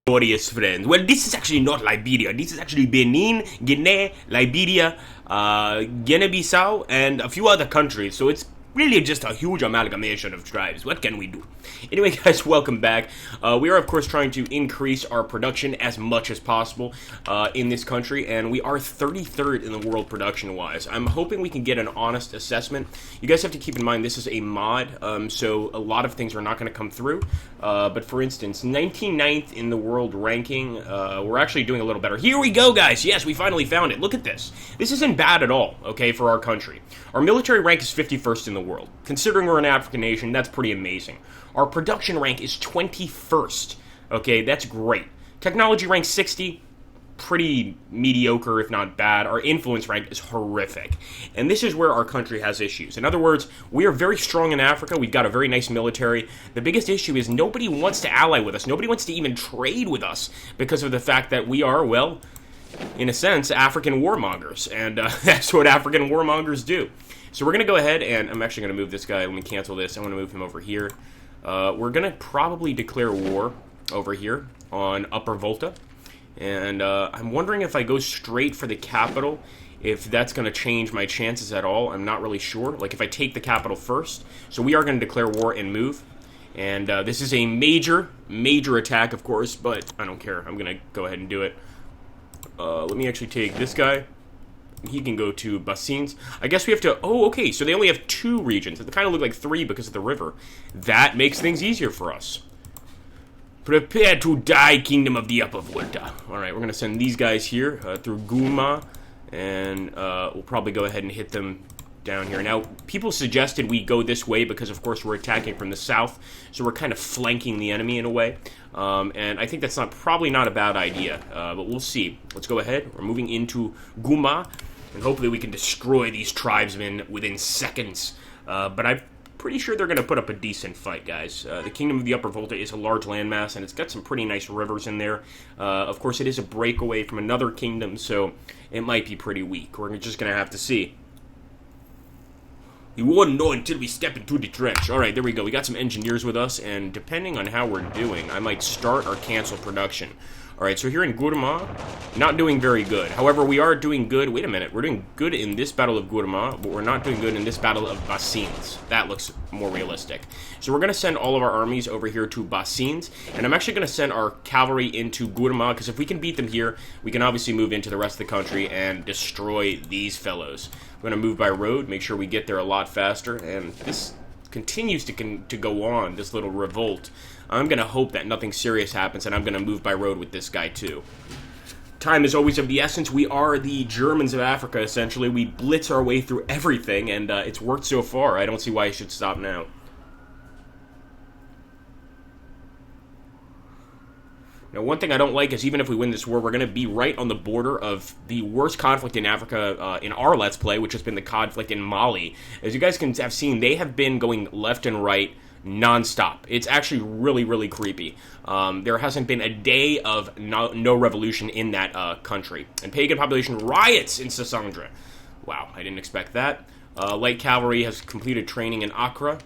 glorious friends. Well, this is actually not Liberia. This is actually Benin, Guinea, Liberia, Guinea-Bissau, and a few other countries. So it's really just a huge amalgamation of tribes. What can we do? Anyway, guys, welcome back. We are, of course, trying to increase our production as much as possible in this country, and we are 33rd in the world production-wise. I'm hoping we can get an honest assessment. You guys have to keep in mind this is a mod, so a lot of things are not going to come through. But for instance, 99th in the world ranking, we're actually doing a little better. Here we go, guys. Yes, we finally found it. Look at this. This isn't bad at all, okay, for our country. Our military rank is 51st in the world. Considering we're an African nation, that's pretty amazing. Our production rank is 21st. Okay, that's great. Technology rank 60, pretty mediocre, if not bad. Our influence rank is horrific. And this is where our country has issues. In other words, we are very strong in Africa. We've got a very nice military. The biggest issue is nobody wants to ally with us. Nobody wants to even trade with us because of the fact that we are, well, in a sense, African warmongers. And that's what African warmongers do. So we're going to go ahead, and I'm actually going to move this guy. Let me cancel this. I want to move him over here. We're going to probably declare war over here on Upper Volta. And I'm wondering if I go straight for the capital, if that's going to change my chances at all. I'm not really sure. Like, if I take the capital first. So we are going to declare war and move. And this is a major, major attack, of course, but I don't care. I'm going to go ahead and do it. Let me actually take this guy. He can go to Basins. I guess we have to... Oh, okay, so they only have 2 regions. They kind of look like 3 because of the river. That makes things easier for us. Prepare to die, Kingdom of the Upper Volta. Alright, we're going to send these guys here through Guma. And we'll probably go ahead and hit them down here. Now, people suggested we go this way because, of course, we're attacking from the south. So we're kind of flanking the enemy in a way. And I think that's probably not a bad idea. But we'll see. Let's go ahead. We're moving into Guma. And hopefully we can destroy these tribesmen within seconds. But I'm pretty sure they're going to put up a decent fight, guys. The Kingdom of the Upper Volta is a large landmass, and it's got some pretty nice rivers in there. Of course, it is a breakaway from another kingdom, so it might be pretty weak. We're just going to have to see. You won't know until we step into the trench. Alright, there we go. We got some engineers with us, and depending on how we're doing, I might start or cancel production. Alright, so here in Guruma, not doing very good. However, we are doing good. Wait a minute. We're doing good in this battle of Guruma, but we're not doing good in this battle of Basins. That looks more realistic. So we're going to send all of our armies over here to Basins, and I'm actually going to send our cavalry into Guruma, because if we can beat them here, we can obviously move into the rest of the country and destroy these fellows. We're going to move by road, make sure we get there a lot faster, and this continues to go on, this little revolt. I'm going to hope that nothing serious happens, and I'm going to move by road with this guy, too. Time is always of the essence. We are the Germans of Africa, essentially. We blitz our way through everything, and it's worked so far. I don't see why I should stop now. Now, one thing I don't like is even if we win this war, we're going to be right on the border of the worst conflict in Africa in our Let's Play, which has been the conflict in Mali. As you guys can have seen, they have been going left and right non-stop. It's actually really, really creepy. There hasn't been a day of no revolution in that country. And pagan population riots in Sassandra. Wow, I didn't expect that. Light cavalry has completed training in Accra.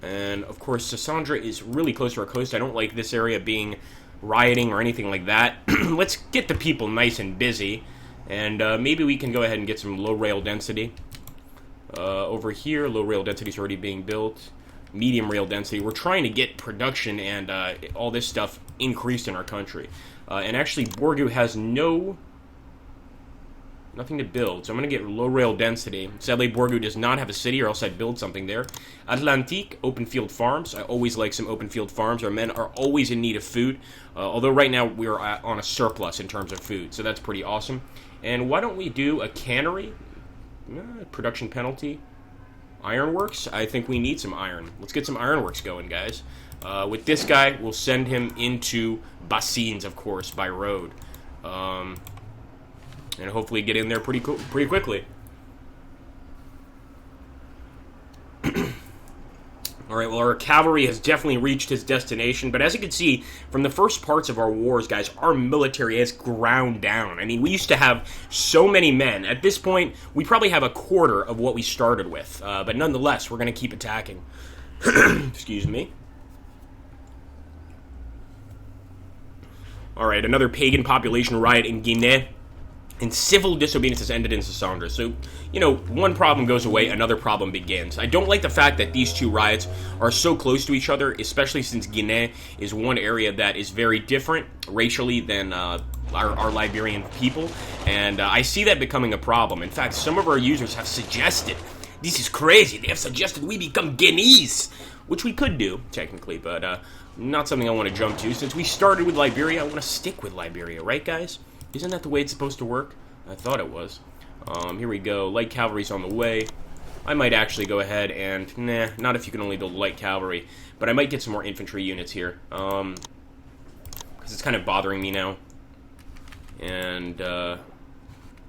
And, of course, Sassandra is really close to our coast. I don't like this area being rioting or anything like that. Let's get the people nice and busy. And maybe we can go ahead and get some low rail density. Over here, low rail density is already being built. Medium rail density. We're trying to get production and all this stuff increased in our country. And actually, Borgu has nothing to build, so I'm going to get low rail density. Sadly, Borgu does not have a city, or else I'd build something there. Atlantique, open field farms. I always like some open field farms. Our men are always in need of food, although right now we're on a surplus in terms of food, so that's pretty awesome. And why don't we do a cannery? Production penalty. Ironworks? I think we need some iron. Let's get some ironworks going, guys. With this guy, we'll send him into Basins, of course, by road. And hopefully get in there pretty quickly. Alright, well, our cavalry has definitely reached its destination, but as you can see, from the first parts of our wars, guys, our military has ground down. I mean, we used to have so many men. At this point, we probably have a quarter of what we started with, but nonetheless, we're going to keep attacking. Excuse me. Alright, another pagan population riot in Guinea. And civil disobedience has ended in Sassandra. So, you know, one problem goes away, another problem begins. I don't like the fact that these two riots are so close to each other, especially since Guinea is one area that is very different racially than our Liberian people. And I see that becoming a problem. In fact, some of our users have suggested, this is crazy, they have suggested we become Guineas, which we could do, technically, but not something I want to jump to. Since we started with Liberia, I want to stick with Liberia, right, guys? Isn't that the way it's supposed to work? I thought it was. Here we go. Light cavalry's on the way. I might actually go ahead and... Nah, not if you can only build light cavalry. But I might get some more infantry units here. Because it's kind of bothering me now. And,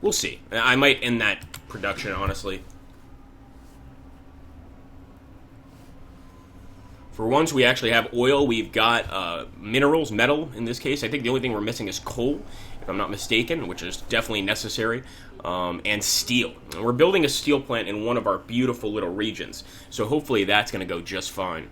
we'll see. I might end that production, honestly. For once, we actually have oil. We've got minerals, metal in this case. I think the only thing we're missing is coal, if I'm not mistaken, which is definitely necessary, and steel. And we're building a steel plant in one of our beautiful little regions, so hopefully that's going to go just fine.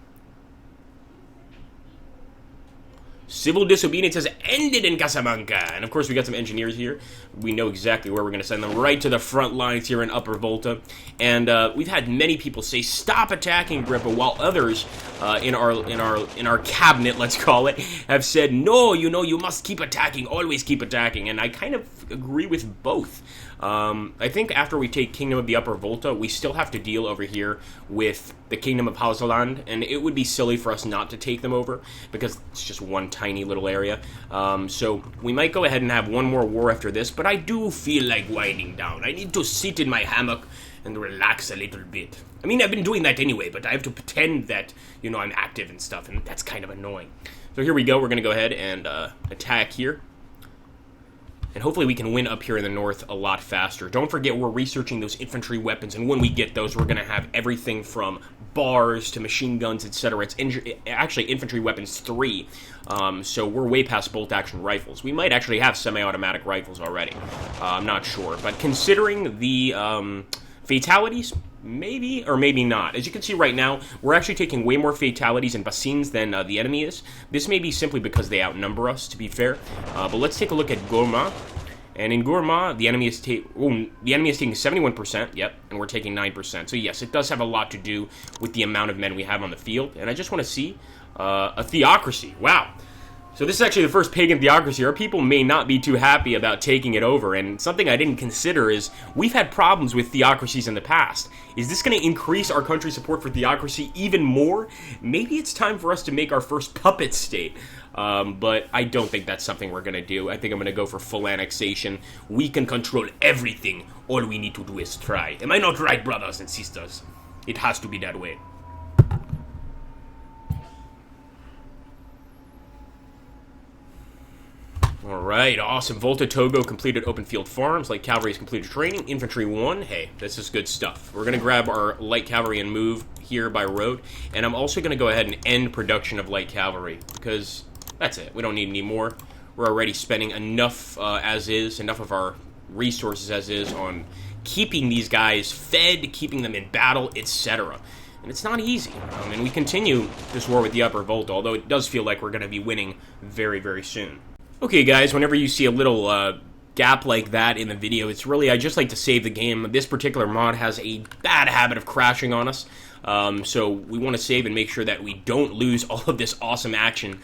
Civil disobedience has ended in Casamanca. And of course, we got some engineers here. We know exactly where we're going to send them, right to the front lines here in Upper Volta. And we've had many people say, stop attacking Agrippa, while others in our cabinet, let's call it, have said, no, you know, you must keep attacking, always keep attacking. And I kind of agree with both. I think after we take Kingdom of the Upper Volta, we still have to deal over here with the Kingdom of Hausaland, and it would be silly for us not to take them over, because it's just one tiny little area. So we might go ahead and have one more war after this, but I do feel like winding down. I need to sit in my hammock and relax a little bit. I mean, I've been doing that anyway, but I have to pretend that, you know, I'm active and stuff, and that's kind of annoying. So here we go. We're going to go ahead and attack here. And hopefully we can win up here in the north a lot faster. Don't forget, we're researching those infantry weapons, and when we get those, we're going to have everything from bars to machine guns, etc. It's actually infantry weapons 3, so we're way past bolt-action rifles. We might actually have semi-automatic rifles already. I'm not sure. But considering the fatalities, maybe or maybe not. As you can see right now, we're actually taking way more fatalities and bassines than the enemy is. This may be simply because they outnumber us, to be fair. But let's take a look at Gourma. And in Gourma, the enemy is taking 71%, yep, and we're taking 9%. So yes, it does have a lot to do with the amount of men we have on the field. And I just want to see a Theocracy. Wow. So this is actually the first pagan theocracy. Our people may not be too happy about taking it over, and something I didn't consider is we've had problems with theocracies in the past. Is this going to increase our country's support for theocracy even more? Maybe it's time for us to make our first puppet state, but I don't think that's something we're going to do. I think I'm going to go for full annexation. We can control everything. All we need to do is try. Am I not right, brothers and sisters? It has to be that way. Alright, awesome. Volta Togo completed open field farms. Light cavalry's completed training. Infantry 1. Hey, this is good stuff. We're going to grab our light cavalry and move here by road. And I'm also going to go ahead and end production of light cavalry, because that's it. We don't need any more. We're already spending enough as is, enough of our resources as is on keeping these guys fed, keeping them in battle, etc. And it's not easy. And we continue this war with the Upper Volta, although it does feel like we're going to be winning very, very soon. Okay, guys, whenever you see a little gap like that in the video, it's really, I just like to save the game. This particular mod has a bad habit of crashing on us, so we want to save and make sure that we don't lose all of this awesome action.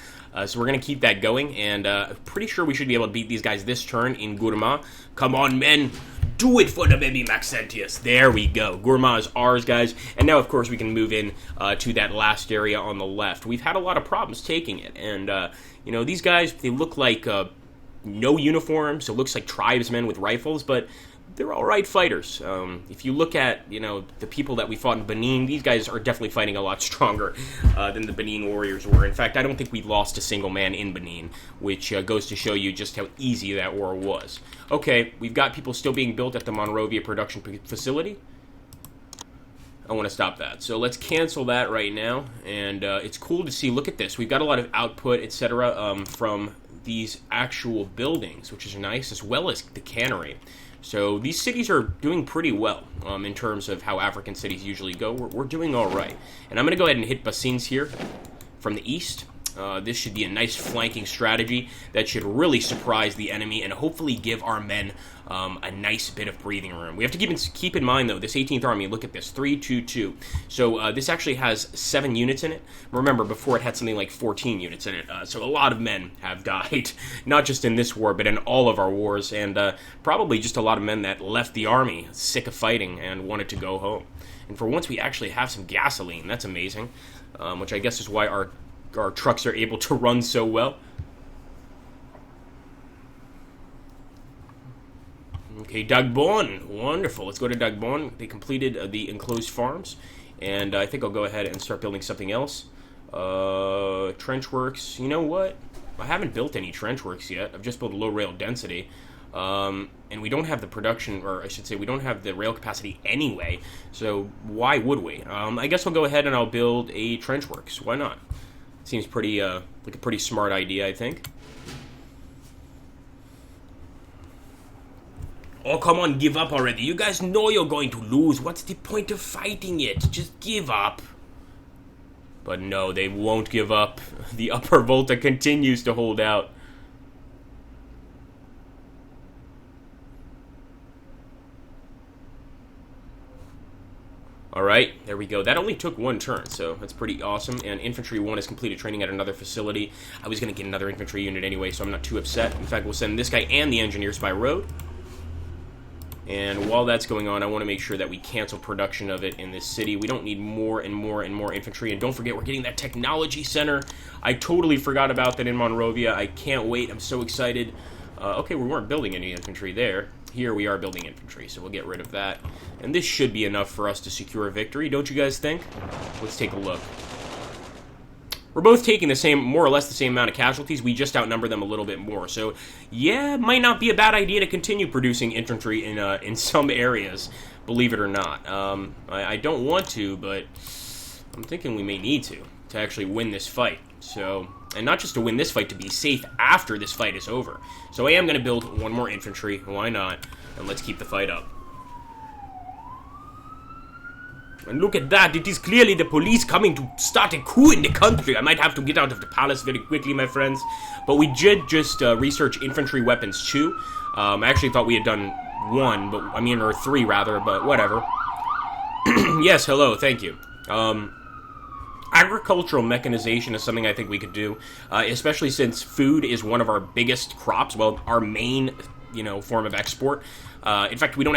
So we're going to keep that going, and pretty sure we should be able to beat these guys this turn in Gourma. Come on, men! Do it for Nmembe Maxentius. There we go. Gourma is ours, guys. And now, of course, we can move in to that last area on the left. We've had a lot of problems taking it. And, you know, these guys, they look like no uniforms. It looks like tribesmen with rifles, but they're all right fighters. If you look at, you know, the people that we fought in Benin, these guys are definitely fighting a lot stronger than the Benin warriors were. In fact, I don't think we lost a single man in Benin, which goes to show you just how easy that war was. Okay, we've got people still being built at the Monrovia production facility. I want to stop that. So let's cancel that right now. And it's cool to see, look at this. We've got a lot of output, etc. From these actual buildings, which is nice, as well as the cannery. So these cities are doing pretty well in terms of how African cities usually go. We're doing all right. And I'm going to go ahead and hit bassines here from the east. This should be a nice flanking strategy that should really surprise the enemy and hopefully give our men a nice bit of breathing room. We have to keep in mind, though, this 18th Army, look at this, 322. So this actually has 7 units in it. Remember, before it had something like 14 units in it. So a lot of men have died, not just in this war, but in all of our wars, and probably just a lot of men that left the army, sick of fighting, and wanted to go home. And for once, we actually have some gasoline. That's amazing, which I guess is why our trucks are able to run so well. Okay, Dagbon. Wonderful. Let's go to Dagbon. They completed the enclosed farms. And I think I'll go ahead and start building something else. Trench works. You know what? I haven't built any trench works yet. I've just built low rail density. And we don't have the production, or I should say, we don't have the rail capacity anyway. So why would we? I guess I'll go ahead and I'll build a trench works. Why not? Seems pretty, like a pretty smart idea, I think. Oh, come on, give up already. You guys know you're going to lose. What's the point of fighting it? Just give up. But no, they won't give up. The Upper Volta continues to hold out. Alright, there we go. That only took 1 turn, so that's pretty awesome. And Infantry 1 has completed training at another facility. I was going to get another infantry unit anyway, so I'm not too upset. In fact, we'll send this guy and the engineers by road. And while that's going on, I want to make sure that we cancel production of it in this city. We don't need more and more and more infantry. And don't forget, we're getting that technology center. I totally forgot about that in Monrovia. I can't wait. I'm so excited. Okay, we weren't building any infantry there. Here we are building infantry, so we'll get rid of that. And this should be enough for us to secure a victory, don't you guys think? Let's take a look. We're both taking the same, more or less the same amount of casualties. We just outnumber them a little bit more. So, yeah, it might not be a bad idea to continue producing infantry in some areas, believe it or not. I don't want to, but I'm thinking we may need to actually win this fight. So, and not just to win this fight, to be safe after this fight is over. So I am going to build 1 more infantry. Why not? And let's keep the fight up. And look at that, it is clearly the police coming to start a coup in the country. I might have to get out of the palace very quickly, my friends. But we did just research infantry weapons 2. I actually thought we had done 1, but I mean, or 3 rather, but whatever. Yes, hello, thank you. Agricultural mechanization is something I think we could do, especially since food is one of our biggest crops, well, our main, form of export. In fact, we don't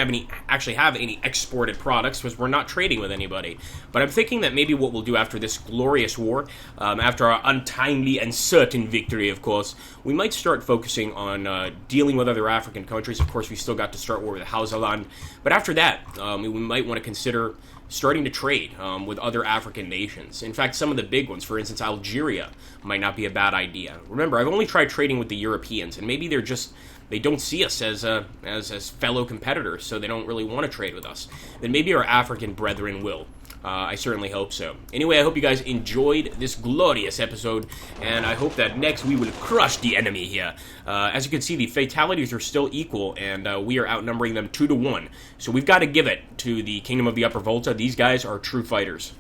actually have any exported products because we're not trading with anybody. But I'm thinking that maybe what we'll do after this glorious war, after our untimely and certain victory, of course, we might start focusing on dealing with other African countries. Of course, we still got to start war with Hausaland. But after that, we might want to consider starting to trade with other African nations. In fact, some of the big ones, for instance, Algeria, might not be a bad idea. Remember, I've only tried trading with the Europeans, and maybe they don't see us as fellow competitors, so they don't really want to trade with us. Then maybe our African brethren will. I certainly hope so. Anyway, I hope you guys enjoyed this glorious episode, and I hope that next we will crush the enemy here. As you can see, the fatalities are still equal, and we are outnumbering them 2-1. So we've got to give it to the Kingdom of the Upper Volta. These guys are true fighters.